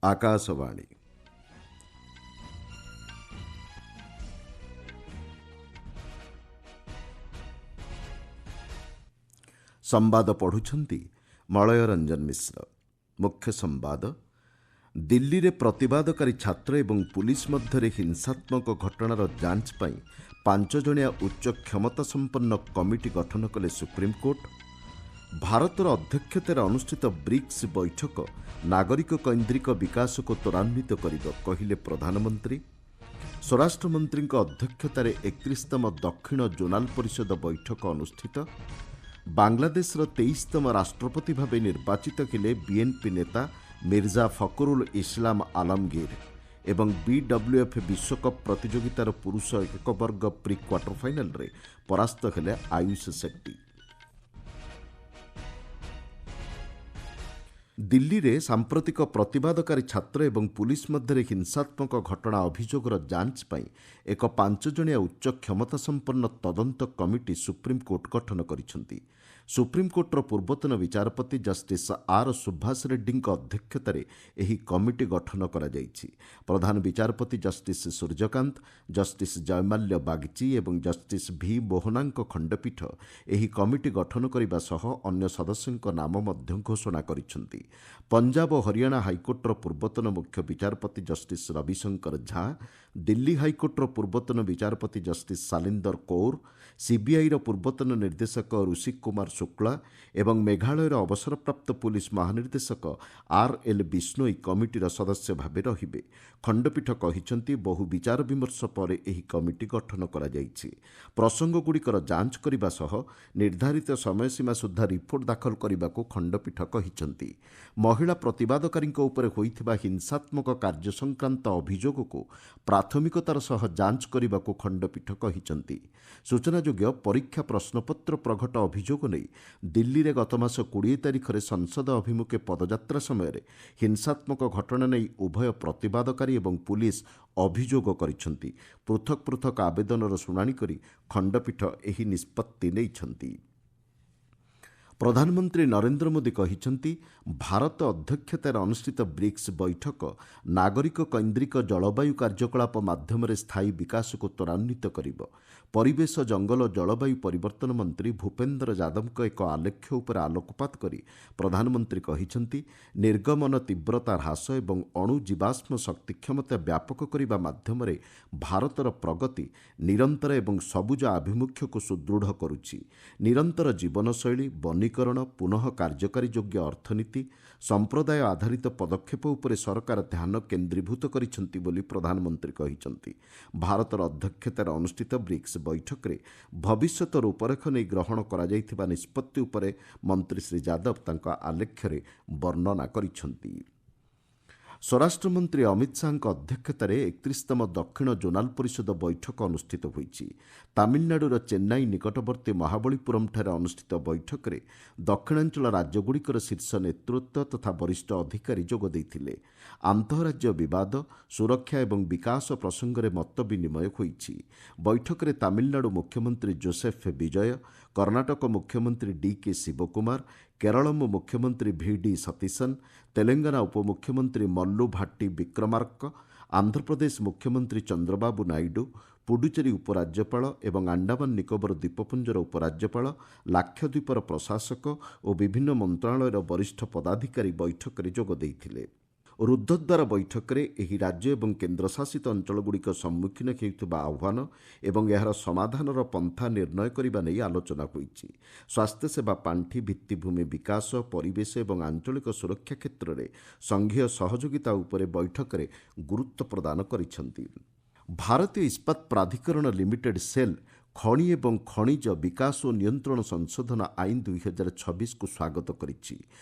ଆକାଶବାଣୀ। ସମ୍ବାଦ ପଢ଼ୁଛନ୍ତି ମଳୟ ରଞ୍ଜନ ମିଶ୍ର। ମୁଖ୍ୟ ସମ୍ବାଦ, ଦିଲ୍ଲୀରେ ପ୍ରତିବାଦକାରୀ ଛାତ୍ର ଏବଂ ପୁଲିସ ମଧ୍ୟରେ ହିଂସାତ୍ମକ ଘଟଣାର ଯାଞ୍ଚ ପାଇଁ 5 ଜଣିଆ ଉଚ୍ଚ କ୍ଷମତାସମ୍ପନ୍ନ କମିଟି ଗଠନ କଲେ ସୁପ୍ରିମକୋର୍ଟ। ଭାରତର ଅଧ୍ୟକ୍ଷତାରେ ଅନୁଷ୍ଠିତ ବ୍ରିକ୍ସ ବୈଠକ ନାଗରିକ କୈନ୍ଦ୍ରିକ ବିକାଶକୁ ତ୍ୱରାନ୍ୱିତ କରିବ, କହିଲେ ପ୍ରଧାନମନ୍ତ୍ରୀ। ସ୍ୱରାଷ୍ଟ୍ରମନ୍ତ୍ରୀଙ୍କ ଅଧ୍ୟକ୍ଷତାରେ 31ତମ ଦକ୍ଷିଣ ଜୋନାଲ ପରିଷଦ ବୈଠକ ଅନୁଷ୍ଠିତ। ବାଂଲାଦେଶର 23ତମ ରାଷ୍ଟ୍ରପତି ଭାବେ ନିର୍ବାଚିତ ହେଲେ ବିଏନ୍ପି ନେତା ମିର୍ଜା ଫଖରୁଲ ଇସଲାମ ଆଲମଗୀର ଏବଂ BWF ବିଶ୍ୱକପ୍ ପ୍ରତିଯୋଗିତାର ପୁରୁଷ ଏକକ ବର୍ଗ ପ୍ରି କ୍ୱାର୍ଟର ଫାଇନାଲରେ ପରାସ୍ତ ହେଲେ ଆୟୁଷ ସେଟ୍ଟି। ଦିଲ୍ଲୀରେ ସାମ୍ପ୍ରତିକ ପ୍ରତିବାଦକାରୀ ଛାତ୍ର ଏବଂ ପୁଲିସ ମଧ୍ୟରେ ହିଂସାତ୍ମକ ଘଟଣା ଅଭିଯୋଗର ଯାଞ୍ଚ ପାଇଁ ଏକ 5 ଜଣିଆ ଉଚ୍ଚ କ୍ଷମତାସମ୍ପନ୍ନ ତଦନ୍ତ କମିଟି ସୁପ୍ରିମକୋର୍ଟ ଗଠନ କରିଛନ୍ତି। ସୁପ୍ରିମକୋର୍ଟର ପୂର୍ବତନ ବିଚାରପତି ଜଷ୍ଟିସ୍ ଆର୍ ସୁଭାଷ ରେଡ୍ଡୀଙ୍କ ଅଧ୍ୟକ୍ଷତାରେ ଏହି କମିଟି ଗଠନ କରାଯାଇଛି। ପ୍ରଧାନ ବିଚାରପତି ଜଷ୍ଟିସ୍ ସୂର୍ଯ୍ୟକାନ୍ତ, ଜଷ୍ଟିସ୍ ଜୟମାଲ୍ୟ ବାଗ୍ଚି ଏବଂ ଜଷ୍ଟିସ୍ ଭି ମୋହନାଙ୍କ ଖଣ୍ଡପୀଠ ଏହି କମିଟି ଗଠନ କରିବା ସହ ଅନ୍ୟ ସଦସ୍ୟଙ୍କ ନାମ ମଧ୍ୟ ଘୋଷଣା କରିଛନ୍ତି। ପଞ୍ଜାବ ଓ ହରିୟାଣା ହାଇକୋର୍ଟର ପୂର୍ବତନ ମୁଖ୍ୟ ବିଚାରପତି ଜଷ୍ଟିସ୍ ରବିଶଙ୍କର ଝା, ଦିଲ୍ଲୀ ହାଇକୋର୍ଟର ପୂର୍ବତନ ବିଚାରପତି ଜଷ୍ଟିସ୍ ସାଲିନ୍ଦର କୌର, ସିବିଆଇର ପୂର୍ବତନ ନିର୍ଦ୍ଦେଶକ ଋଷି କୁମାର ଶୁକ୍ଳା ଏବଂ ମେଘାଳୟର ଅବସରପ୍ରାପ୍ତ ପୁଲିସ ମହାନିର୍ଦ୍ଦେଶକ RL ବିଷ୍ଣୋଇ କମିଟିର ସଦସ୍ୟ ଭାବେ ରହିବେ। ଖଣ୍ଡପୀଠ କହିଛନ୍ତି, ବହୁ ବିଚାର ବିମର୍ଶ ପରେ ଏହି କମିଟି ଗଠନ କରାଯାଇଛି। ପ୍ରସଙ୍ଗଗୁଡ଼ିକର ଯାଞ୍ଚ କରିବା ସହ ନିର୍ଦ୍ଧାରିତ ସମୟସୀମା ସୁଦ୍ଧା ରିପୋର୍ଟ ଦାଖଲ କରିବାକୁ ଖଣ୍ଡପୀଠ କହିଛନ୍ତି। ମହିଳା ପ୍ରତିବାଦକାରୀଙ୍କ ଉପରେ ହୋଇଥିବା ହିଂସାତ୍ମକ କାର୍ଯ୍ୟ ସଂକ୍ରାନ୍ତ ଅଭିଯୋଗକୁ ପ୍ରାଥମିକତାର ସହ ଯାଞ୍ଚ କରିବାକୁ ଖଣ୍ଡପୀଠ କହିଛନ୍ତି। ସୂଚନାଯୋଗ୍ୟ, ପରୀକ୍ଷା ପ୍ରଶ୍ନପତ୍ର ପ୍ରଘଟ ଅଭିଯୋଗ ନେଇ ଦିଲ୍ଲୀରେ ଗତ ମାସ 20 ତାରିଖରେ ସଂସଦ ଅଭିମୁଖେ ପଦଯାତ୍ରା ସମୟରେ ହିଂସାତ୍ମକ ଘଟଣା ନେଇ ଉଭୟ ପ୍ରତିବାଦକାରୀ ଏବଂ ପୁଲିସ ଅଭିଯୋଗ କରିଛନ୍ତି। ପୃଥକ ପୃଥକ ଆବେଦନର ଶୁଣାଣି କରି ଖଣ୍ଡପୀଠ ଏହି ନିଷ୍ପତ୍ତି ନେଇଛନ୍ତି। ପ୍ରଧାନମନ୍ତ୍ରୀ ନରେନ୍ଦ୍ର ମୋଦି କହିଛନ୍ତି, ଭାରତ ଅଧ୍ୟକ୍ଷତାରେ ଅନୁଷ୍ଠିତ ବ୍ରିକ୍ସ ବୈଠକ ନାଗରିକ କୈନ୍ଦ୍ରିକ ଜଳବାୟୁ କାର୍ଯ୍ୟକଳାପ ମାଧ୍ୟମରେ ସ୍ଥାୟୀ ବିକାଶକୁ ତ୍ୱରାନ୍ୱିତ କରିବ। ପରିବେଶ, ଜଙ୍ଗଲ ଓ ଜଳବାୟୁ ପରିବର୍ତ୍ତନ ମନ୍ତ୍ରୀ ଭୂପେନ୍ଦ୍ର ଯାଦବଙ୍କ ଏକ ଆଲେଖ୍ୟ ଉପରେ ଆଲୋକପାତ କରି ପ୍ରଧାନମନ୍ତ୍ରୀ କହିଛନ୍ତି, ନିର୍ଗମନ ତୀବ୍ରତା ହ୍ରାସ ଏବଂ ଅଣୁ ଜୀବାଶ୍ମ ଶକ୍ତି କ୍ଷମତା ବ୍ୟାପକ କରିବା ମାଧ୍ୟମରେ ଭାରତର ପ୍ରଗତି ନିରନ୍ତର ଏବଂ ସବୁଜ ଆଭିମୁଖ୍ୟକୁ ସୁଦୃଢ଼ କରୁଛି। ନିରନ୍ତର ଜୀବନଶୈଳୀ, ବନୀକରଣ, ପୁନଃ କାର୍ଯ୍ୟକାରୀ ଯୋଗ୍ୟ ଅର୍ଥନୀତି, ସମ୍ପ୍ରଦାୟ ଆଧାରିତ ପଦକ୍ଷେପ ଉପରେ ସରକାର ଧ୍ୟାନ କେନ୍ଦ୍ରୀଭୂତ କରିଛନ୍ତି ବୋଲି ପ୍ରଧାନମନ୍ତ୍ରୀ କହିଛନ୍ତି। ଭାରତର ଅଧ୍ୟକ୍ଷତାରେ ଅନୁଷ୍ଠିତ ବ୍ରିକ୍ସ ବୈଠକରେ ଭବିଷ୍ୟତ ରୂପରେଖ ନେଇ ଗ୍ରହଣ କରାଯାଇଥିବା ନିଷ୍ପତ୍ତି ଉପରେ ମନ୍ତ୍ରୀ ଶ୍ରୀ ଯାଦବ ତାଙ୍କ ଆଲେଖ୍ୟରେ ବର୍ଣ୍ଣନା କରିଛନ୍ତି। ସ୍ୱରାଷ୍ଟ୍ରମନ୍ତ୍ରୀ ଅମିତ ଶାହାଙ୍କ ଅଧ୍ୟକ୍ଷତାରେ 31ତମ ଦକ୍ଷିଣ ଜୋନାଲ ପରିଷଦ ବୈଠକ ଅନୁଷ୍ଠିତ ହୋଇଛି। ତାମିଲନାଡୁର ଚେନ୍ନାଇ ନିକଟବର୍ତ୍ତୀ ମହାବଳୀପୁରମ୍ଠାରେ ଅନୁଷ୍ଠିତ ବୈଠକରେ ଦକ୍ଷିଣାଞ୍ଚଳ ରାଜ୍ୟଗୁଡ଼ିକର ଶୀର୍ଷ ନେତୃତ୍ୱ ତଥା ବରିଷ୍ଠ ଅଧିକାରୀ ଯୋଗ ଦେଇଥିଲେ। ଆନ୍ତଃରାଜ୍ୟ ବିବାଦ, ସୁରକ୍ଷା ଏବଂ ବିକାଶ ପ୍ରସଙ୍ଗରେ ମତ ବିନିମୟ ହୋଇଛି। ବୈଠକରେ ତାମିଲନାଡୁ ମୁଖ୍ୟମନ୍ତ୍ରୀ ଜୋସେଫ ବିଜୟ, କର୍ଣ୍ଣାଟକ ମୁଖ୍ୟମନ୍ତ୍ରୀ DK ଶିବକୁମାର, କେରଳମ୍ ମୁଖ୍ୟମନ୍ତ୍ରୀ VD ସତୀଶନ୍, ତେଲେଙ୍ଗାନା ଉପମୁଖ୍ୟମନ୍ତ୍ରୀ ମଲ୍ଲୁ ଭାଟି ବିକ୍ରମାର୍କ, ଆନ୍ଧ୍ରପ୍ରଦେଶ ମୁଖ୍ୟମନ୍ତ୍ରୀ ଚନ୍ଦ୍ରବାବୁ ନାଇଡୁ, ପୁଡୁଚେରୀ ଉପରାଜ୍ୟପାଳ ଏବଂ ଆଣ୍ଡାମାନ ନିକୋବର ଦ୍ୱୀପପୁଞ୍ଜର ଉପରାଜ୍ୟପାଳ, ଲାକ୍ଷାଦ୍ୱୀପର ପ୍ରଶାସକ ଓ ବିଭିନ୍ନ ମନ୍ତ୍ରଣାଳୟର ବରିଷ୍ଠ ପଦାଧିକାରୀ ବୈଠକରେ ଯୋଗ ଦେଇଥିଲେ। ରୁଦ୍ଧଦ୍ୱାର ବୈଠକରେ ଏହି ରାଜ୍ୟ ଏବଂ କେନ୍ଦ୍ରଶାସିତ ଅଞ୍ଚଳଗୁଡ଼ିକ ସମ୍ମୁଖୀନ ହେଉଥିବା ଆହ୍ୱାନ ଏବଂ ଏହାର ସମାଧାନର ପନ୍ଥା ନିର୍ଣ୍ଣୟ କରିବା ନେଇ ଆଲୋଚନା ହୋଇଛି। ସ୍ୱାସ୍ଥ୍ୟସେବା ପାଣ୍ଠି, ଭିତ୍ତିଭୂମି ବିକାଶ, ପରିବେଶ ଏବଂ ଆଞ୍ଚଳିକ ସୁରକ୍ଷା କ୍ଷେତ୍ରରେ ସଂଘୀୟ ସହଯୋଗିତା ଉପରେ ବୈଠକରେ ଗୁରୁତ୍ୱ ପ୍ରଦାନ କରିଛନ୍ତି। ଭାରତୀୟ ଇସ୍ପାତ ପ୍ରାଧିକରଣ ଲିମିଟେଡ୍ ସେଲ୍ ଖଣି ଏବଂ ଖଣିଜ ବିକାଶ ଓ ନିୟନ୍ତ୍ରଣ ସଂଶୋଧନ ଆଇନ 2026କୁ ସ୍ୱାଗତ କରିଛି।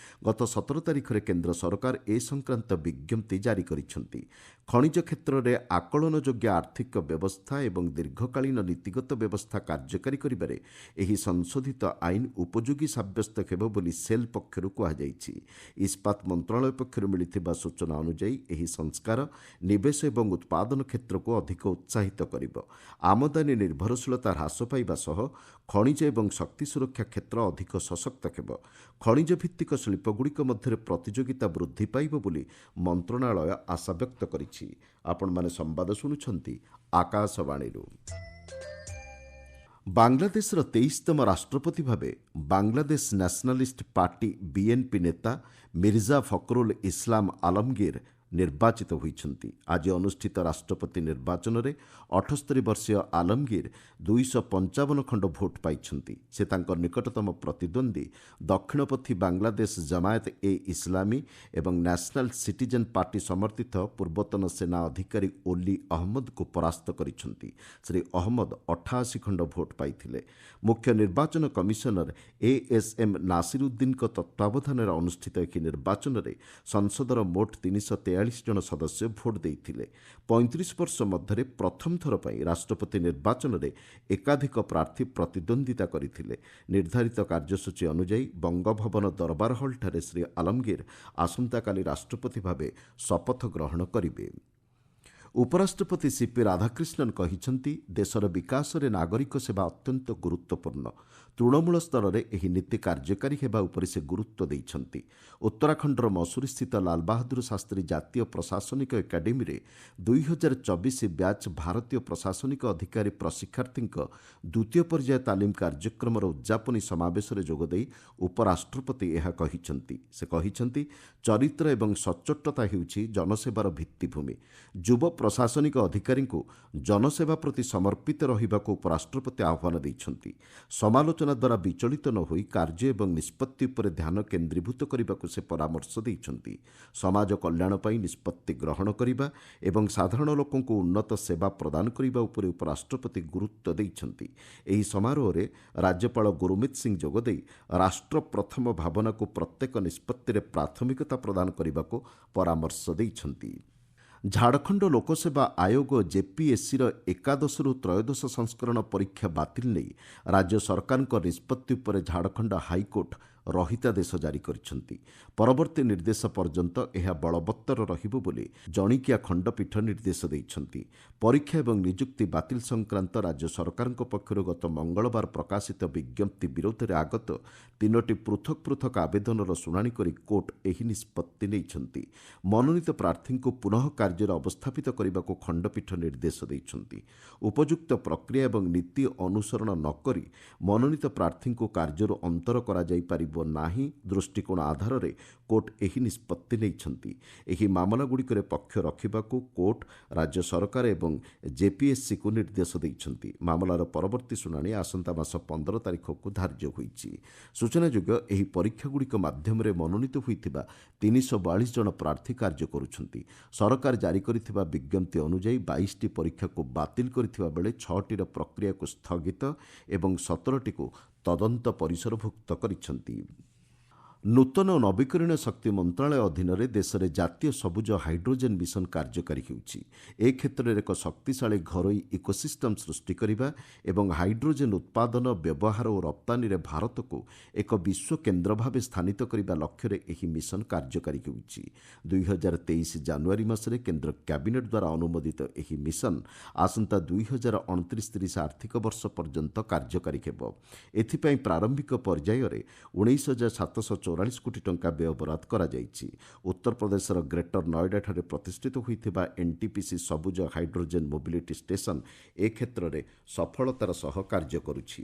ଗତ 17 ତାରିଖରେ କେନ୍ଦ୍ର ସରକାର ଏ ସଂକ୍ରାନ୍ତ ବିଜ୍ଞପ୍ତି ଜାରି କରିଛନ୍ତି। ଖଣିଜ କ୍ଷେତ୍ରରେ ଆକଳନଯୋଗ୍ୟ ଆର୍ଥିକ ବ୍ୟବସ୍ଥା ଏବଂ ଦୀର୍ଘକାଳୀନ ନୀତିଗତ ବ୍ୟବସ୍ଥା କାର୍ଯ୍ୟକାରୀ କରିବାରେ ଏହି ସଂଶୋଧିତ ଆଇନ ଉପଯୋଗୀ ସାବ୍ୟସ୍ତ ହେବ ବୋଲି ସେଲ୍ ପକ୍ଷରୁ କୁହାଯାଇଛି। ଇସ୍ପାତ ମନ୍ତ୍ରଣାଳୟ ପକ୍ଷରୁ ମିଳିଥିବା ସୂଚନା ଅନୁଯାୟୀ ଏହି ସଂସ୍କାର ନିବେଶ ଏବଂ ଉତ୍ପାଦନ କ୍ଷେତ୍ରକୁ ଅଧିକ ଉତ୍ସାହିତ କରିବ। ଆମଦାନୀ ନିର୍ଭରଶୀଳତା ହ୍ରାସ ହ୍ରାସ ପାଇବା ସହ ଖଣିଜ ଏବଂ ଶକ୍ତି ସୁରକ୍ଷା କ୍ଷେତ୍ର ଅଧିକ ସଶକ୍ତ ହେବ। ଖଣିଜ ଭିତ୍ତିକ ଶିଳ୍ପଗୁଡ଼ିକ ମଧ୍ୟରେ ପ୍ରତିଯୋଗିତା ବୃଦ୍ଧି ପାଇବ ବୋଲି ମନ୍ତ୍ରଣାଳୟ ଆଶାବ୍ୟକ୍ତ କରିଛି। ଆପଣମାନେ ସମ୍ବାଦ ଶୁଣୁଛନ୍ତି ଆକାଶବାଣୀରୁ। ବାଂଲାଦେଶର 23ତମ ରାଷ୍ଟ୍ରପତି ଭାବେ ବାଂଲାଦେଶ ନ୍ୟାସନାଲିଷ୍ଟ ପାର୍ଟି ବିଏନ୍ପି ନେତା ମିର୍ଜା ଫଖରୁଲ ଇସଲାମ ଆଲମଗୀର ନିର୍ବାଚିତ ହୋଇଛନ୍ତି। ଆଜି ଅନୁଷ୍ଠିତ ରାଷ୍ଟ୍ରପତି ନିର୍ବାଚନରେ 78 ବର୍ଷୀୟ ଆଲମଗୀର 255 ଖଣ୍ଡ ଭୋଟ ପାଇଛନ୍ତି। ସେ ତାଙ୍କ ନିକଟତମ ପ୍ରତିଦ୍ୱନ୍ଦ୍ୱୀ ଦକ୍ଷିଣପନ୍ଥୀ ବାଂଲାଦେଶ ଜମାୟତ ଏ ଇସଲାମୀ ଏବଂ ନ୍ୟାସନାଲ ସିଟିଜେନ୍ ପାର୍ଟି ସମର୍ଥିତ ପୂର୍ବତନ ସେନା ଅଧିକାରୀ ଓଲି ଅହମ୍ମଦଙ୍କୁ ପରାସ୍ତ କରିଛନ୍ତି। ଶ୍ରୀ ଅହମ୍ମଦ 88 ଖଣ୍ଡ ଭୋଟ ପାଇଥିଲେ। ମୁଖ୍ୟ ନିର୍ବାଚନ କମିଶନର ଏଏସ୍ଏମ୍ ନାସିରୁଦ୍ଦିନଙ୍କ ତତ୍ତ୍ୱାବଧାନରେ ଅନୁଷ୍ଠିତ ଏହି ନିର୍ବାଚନରେ ସଂସଦର ମୋଟ 343 ଜଣ ସଦସ୍ୟ ଭୋଟ ଦେଇଥିଲେ। 35 ବର୍ଷ ମଧ୍ୟରେ ପ୍ରଥମ ଥର ପାଇଁ ରାଷ୍ଟ୍ରପତି ନିର୍ବାଚନରେ ଏକାଧିକ ପ୍ରାର୍ଥୀ ପ୍ରତିଦ୍ୱନ୍ଦ୍ୱିତା କରିଥିଲେ। ନିର୍ଦ୍ଧାରିତ କାର୍ଯ୍ୟସୂଚୀ ଅନୁଯାୟୀ ବଙ୍ଗଭବନ ଦରବାର ହଲ୍ଠାରେ ଶ୍ରୀ ଆଲମଗୀର ଆସନ୍ତାକାଲି ରାଷ୍ଟ୍ରପତି ଭାବେ ଶପଥ ଗ୍ରହଣ କରିବେ। ଉପରାଷ୍ଟ୍ରପତି ସିପି ରାଧାକ୍ରିଷ୍ଣନ କହିଛନ୍ତି, ଦେଶର ବିକାଶରେ ନାଗରିକ ସେବା ଅତ୍ୟନ୍ତ ଗୁରୁତ୍ୱପୂର୍ଣ୍ଣ। ତୃଣମୂଳ ସ୍ତରରେ ଏହି ନୀତି କାର୍ଯ୍ୟକାରୀ ହେବା ଉପରେ ସେ ଗୁରୁତ୍ୱ ଦେଇଛନ୍ତି। ଉତ୍ତରାଖଣ୍ଡର ମସୁରୀସ୍ଥିତ ଲାଲବାହାଦୁର ଶାସ୍ତ୍ରୀ ଜାତୀୟ ପ୍ରଶାସନିକ ଏକାଡେମୀରେ 2024 ବ୍ୟାଚ୍ ଭାରତୀୟ ପ୍ରଶାସନିକ ଅଧିକାରୀ ପ୍ରଶିକ୍ଷାର୍ଥୀଙ୍କ ଦ୍ୱିତୀୟ ପର୍ଯ୍ୟାୟ ତାଲିମ କାର୍ଯ୍ୟକ୍ରମର ଉଦ୍ଯାପନୀ ସମାବେଶରେ ଯୋଗଦେଇ ଉପରାଷ୍ଟ୍ରପତି ଏହା କହିଛନ୍ତି। ସେ କହିଛନ୍ତି, ଚରିତ୍ର ଏବଂ ସଚ୍ଚୋଟତା ହେଉଛି ଜନସେବାର ଭିତ୍ତିଭୂମି। ଯୁବ ପ୍ରଶାସନିକ ଅଧିକାରୀଙ୍କୁ ଜନସେବା ପ୍ରତି ସମର୍ପିତ ରହିବାକୁ ଉପରାଷ୍ଟ୍ରପତି ଆହ୍ୱାନ ଦେଇଛନ୍ତି। ସମାଲୋଚନା ଦ୍ୱାରା ବିଚଳିତ ନ ହୋଇ କାର୍ଯ୍ୟ ଏବଂ ନିଷ୍ପତ୍ତି ଉପରେ ଧ୍ୟାନ କେନ୍ଦ୍ରୀଭୂତ କରିବାକୁ ସେ ପରାମର୍ଶ ଦେଇଛନ୍ତି। ସମାଜ କଲ୍ୟାଣ ପାଇଁ ନିଷ୍ପତ୍ତି ଗ୍ରହଣ କରିବା ଏବଂ ସାଧାରଣ ଲୋକଙ୍କୁ ଉନ୍ନତ ସେବା ପ୍ରଦାନ କରିବା ଉପରେ ଉପରାଷ୍ଟ୍ରପତି ଗୁରୁତ୍ୱ ଦେଇଛନ୍ତି। ଏହି ସମାରୋହରେ ରାଜ୍ୟପାଳ ଗୁରୁମିତ ସିଂ ଯୋଗଦେଇ ରାଷ୍ଟ୍ର ପ୍ରଥମ ଭାବନାକୁ ପ୍ରତ୍ୟେକ ନିଷ୍ପତ୍ତିରେ ପ୍ରାଥମିକତା ପ୍ରଦାନ କରିବାକୁ ପରାମର୍ଶ ଦେଇଛନ୍ତି। ଝାଡ଼ଖଣ୍ଡ ଲୋକସେବା ଆୟୋଗ ଜେପିଏସ୍ସିର ଏକାଦଶରୁ ତ୍ରୟୋଦଶ ସଂସ୍କରଣ ପରୀକ୍ଷା ବାତିଲ ନେଇ ରାଜ୍ୟ ସରକାରଙ୍କ ନିଷ୍ପତ୍ତି ଉପରେ ଝାଡ଼ଖଣ୍ଡ ହାଇକୋର୍ଟ ରହିତାଦେଶ ଜାରି କରିଛନ୍ତି। ପରବର୍ତ୍ତୀ ନିର୍ଦ୍ଦେଶ ପର୍ଯ୍ୟନ୍ତ ଏହା ବଳବତ୍ତର ରହିବ ବୋଲି ଜଣିକିଆ ଖଣ୍ଡପୀଠ ନିର୍ଦ୍ଦେଶ ଦେଇଛନ୍ତି। ପରୀକ୍ଷା ଏବଂ ନିଯୁକ୍ତି ବାତିଲ ସଂକ୍ରାନ୍ତ ରାଜ୍ୟ ସରକାରଙ୍କ ପକ୍ଷରୁ ଗତ ମଙ୍ଗଳବାର ପ୍ରକାଶିତ ବିଜ୍ଞପ୍ତି ବିରୋଧରେ ଆଗତ 3ଟି ପୃଥକ ପୃଥକ ଆବେଦନର ଶୁଣାଣି କରି କୋର୍ଟ ଏହି ନିଷ୍ପତ୍ତି ନେଇଛନ୍ତି। ମନୋନୀତ ପ୍ରାର୍ଥୀଙ୍କୁ ପୁନଃ କାର୍ଯ୍ୟରେ ଅବସ୍ଥାପିତ କରିବାକୁ ଖଣ୍ଡପୀଠ ନିର୍ଦ୍ଦେଶ ଦେଇଛନ୍ତି। ଉପଯୁକ୍ତ ପ୍ରକ୍ରିୟା ଏବଂ ନୀତି ଅନୁସରଣ ନ କରି ମନୋନୀତ ପ୍ରାର୍ଥୀଙ୍କୁ କାର୍ଯ୍ୟରୁ ଅନ୍ତର କରାଯାଇପାରିବ ନାହିଁ ଦୃଷ୍ଟିକୋଣ ଆଧାରରେ କୋର୍ଟ ଏହି ନିଷ୍ପତ୍ତି ନେଇଛନ୍ତି। ଏହି ମାମଲାଗୁଡ଼ିକରେ ପକ୍ଷ ରଖିବାକୁ କୋର୍ଟ ରାଜ୍ୟ ସରକାର ଏବଂ ଜେପିଏସ୍ସିକୁ ନିର୍ଦ୍ଦେଶ ଦେଇଛନ୍ତି। ମାମଲାର ପରବର୍ତ୍ତୀ ଶୁଣାଣି ଆସନ୍ତା ମାସ 15 ତାରିଖକୁ ଧାର୍ଯ୍ୟ ହୋଇଛି। ସୂଚନାଯୋଗ୍ୟ, ଏହି ପରୀକ୍ଷାଗୁଡ଼ିକ ମାଧ୍ୟମରେ ମନୋନୀତ ହୋଇଥିବା 342 ଜଣ ପ୍ରାର୍ଥୀ କାର୍ଯ୍ୟ କରୁଛନ୍ତି। ସରକାର ଜାରି କରିଥିବା ବିଜ୍ଞପ୍ତି ଅନୁଯାୟୀ 22ଟି ପରୀକ୍ଷାକୁ ବାତିଲ କରିଥିବା ବେଳେ 6ଟିର ପ୍ରକ୍ରିୟାକୁ ସ୍ଥଗିତ ଏବଂ 17ଟିକୁ ତଦନ୍ତ ପରିସରଭୁକ୍ତ କରିଛନ୍ତି। ନୂତନ ଓ ନବୀକରଣୀୟ ଶକ୍ତି ମନ୍ତ୍ରଣାଳୟ ଅଧୀନରେ ଦେଶରେ ଜାତୀୟ ସବୁଜ ହାଇଡ୍ରୋଜେନ୍ ମିଶନ କାର୍ଯ୍ୟକାରୀ ହେଉଛି। ଏ କ୍ଷେତ୍ରରେ ଏକ ଶକ୍ତିଶାଳୀ ଘରୋଇ ଇକୋସିଷ୍ଟମ ସୃଷ୍ଟି କରିବା ଏବଂ ହାଇଡ୍ରୋଜେନ୍ ଉତ୍ପାଦନ, ବ୍ୟବହାର ଓ ରପ୍ତାନୀରେ ଭାରତକୁ ଏକ ବିଶ୍ୱ କେନ୍ଦ୍ର ଭାବେ ସ୍ଥାନିତ କରିବା ଲକ୍ଷ୍ୟରେ ଏହି ମିଶନ କାର୍ଯ୍ୟକାରୀ ହେଉଛି। 2023 ଜାନୁଆରୀ ମାସରେ କେନ୍ଦ୍ର କ୍ୟାବିନେଟ୍ ଦ୍ୱାରା ଅନୁମୋଦିତ ଏହି ମିଶନ ଆସନ୍ତା 2029-30 ଆର୍ଥିକ ବର୍ଷ ପର୍ଯ୍ୟନ୍ତ କାର୍ଯ୍ୟକାରୀ ହେବ। ଏଥିପାଇଁ ପ୍ରାରମ୍ଭିକ ପର୍ଯ୍ୟାୟରେ 19,744 କୋଟି ଟଙ୍କା ବ୍ୟୟବରାଦ କରାଯାଇଛି। ଉତ୍ତରପ୍ରଦେଶର ଗ୍ରେଟର ନଏଡାଠାରେ ପ୍ରତିଷ୍ଠିତ ହୋଇଥିବା ଏନ୍ଟିପିସି ସବୁଜ ହାଇଡ୍ରୋଜେନ୍ ମୋବିଲିଟି ଷ୍ଟେସନ ଏ କ୍ଷେତ୍ରରେ ସଫଳତାର ସହ କାର୍ଯ୍ୟ କରୁଛି।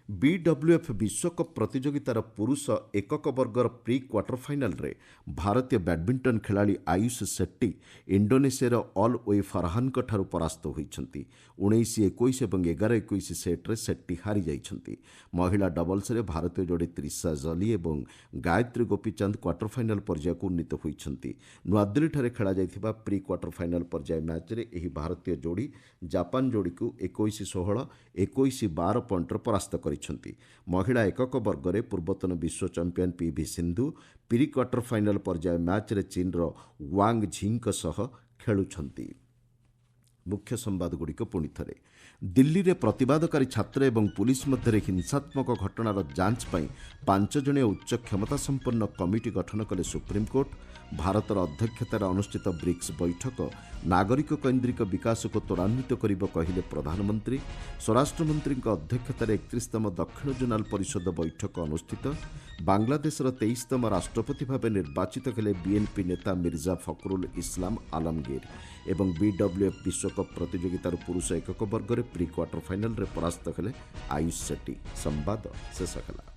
ବିଡବ୍ଲ୍ୟୁଏଫ୍ ବିଶ୍ୱକପ୍ ପ୍ରତିଯୋଗିତାର ପୁରୁଷ ଏକକ ବର୍ଗର ପ୍ରି କ୍ୱାର୍ଟର ଫାଇନାଲରେ ଭାରତୀୟ ବ୍ୟାଡମିଣ୍ଟନ ଖେଳାଳି ଆୟୁଷ ସେଟ୍ଟି ଇଣ୍ଡୋନେସିଆର ଅଲ୍ ୱେ ଫରହାନଙ୍କଠାରୁ ପରାସ୍ତ ହୋଇଛନ୍ତି। 19-21 ଏବଂ 11-21 ସେଟ୍ରେ ସେଟ୍ଟି ହାରିଯାଇଛନ୍ତି। ମହିଳା ଡବଲ୍ସରେ ଭାରତୀୟ ଯୋଡ଼ି ତ୍ରିଶା ଜଲି ଏବଂ ଗାୟତ୍ରୀ ଗୋପୀଚାନ୍ଦ କ୍ୱାର୍ଟର ଫାଇନାଲ ପର୍ଯ୍ୟାୟକୁ ଉନ୍ନୀତ ହୋଇଛନ୍ତି। ନୂଆଦିଲ୍ଲୀଠାରେ ଖେଳାଯାଇଥିବା ପ୍ରି କ୍ୱାର୍ଟର ଫାଇନାଲ ପର୍ଯ୍ୟାୟ ମ୍ୟାଚ୍ରେ ଏହି ଭାରତୀୟ ଯୋଡ଼ି ଜାପାନ ଯୋଡ଼ିକୁ 21-16, 21-12 ପଏଣ୍ଟରେ ପରାସ୍ତ କରିଛନ୍ତି। ମହିଳା ଏକକ ବର୍ଗରେ ପୂର୍ବତନ ବିଶ୍ୱ champion PV Sindhu pre quarter final ପର୍ଯ୍ୟାୟ ମ୍ୟାଚ୍ରେ ଚୀନର ୱାଙ୍ଗ ଝିଙ୍କ ସହ ଖେଳୁଛନ୍ତି। ମୁଖ୍ୟ ସମ୍ବାଦଗୁଡ଼ିକ ପୁଣିଥରେ। ଦିଲ୍ଲୀରେ ପ୍ରତିବାଦକାରୀ ଛାତ୍ର ଏବଂ ପୁଲିସ୍ ମଧ୍ୟରେ ହିଂସାତ୍ମକ ଘଟଣାର ଯାଞ୍ଚ ପାଇଁ 5 ଜଣିଆ ଉଚ୍ଚ କ୍ଷମତାସମ୍ପନ୍ନ କମିଟି ଗଠନ କଲେ ସୁପ୍ରିମକୋର୍ଟ। ଭାରତର ଅଧ୍ୟକ୍ଷତାରେ ଅନୁଷ୍ଠିତ ବ୍ରିକ୍ସ ବୈଠକ ନାଗରିକ କୈନ୍ଦ୍ରିକ ବିକାଶକୁ ତ୍ୱରାନ୍ୱିତ କରିବ କହିଲେ ପ୍ରଧାନମନ୍ତ୍ରୀ। ସ୍ୱରାଷ୍ଟ୍ରମନ୍ତ୍ରୀଙ୍କ ଅଧ୍ୟକ୍ଷତାରେ 31ତମ ଦକ୍ଷିଣ ଜୋନାଲ ପରିଷଦ ବୈଠକ ଅନୁଷ୍ଠିତ। ବାଂଲାଦେଶର 23ତମ ରାଷ୍ଟ୍ରପତି ଭାବେ ନିର୍ବାଚିତ ହେଲେ ବିଏନ୍ପି ନେତା ମିର୍ଜା ଫଖରୁଲ ଇସଲାମ ଆଲମଗୀର ଏବଂ ବିଡବ୍ଲ୍ୟୁଏଫ୍ ବିଶ୍ୱକପ୍ ପ୍ରତିଯୋଗିତାର ପୁରୁଷ ଏକକ ବର୍ଗରେ ପ୍ରି କ୍ୱାର୍ଟର ଫାଇନାଲରେ ପରାସ୍ତ ହେଲେ ଆୟୁଷ ସେଟ୍ଟି। ସମ୍ବାଦ ଶେଷ ହେଲା।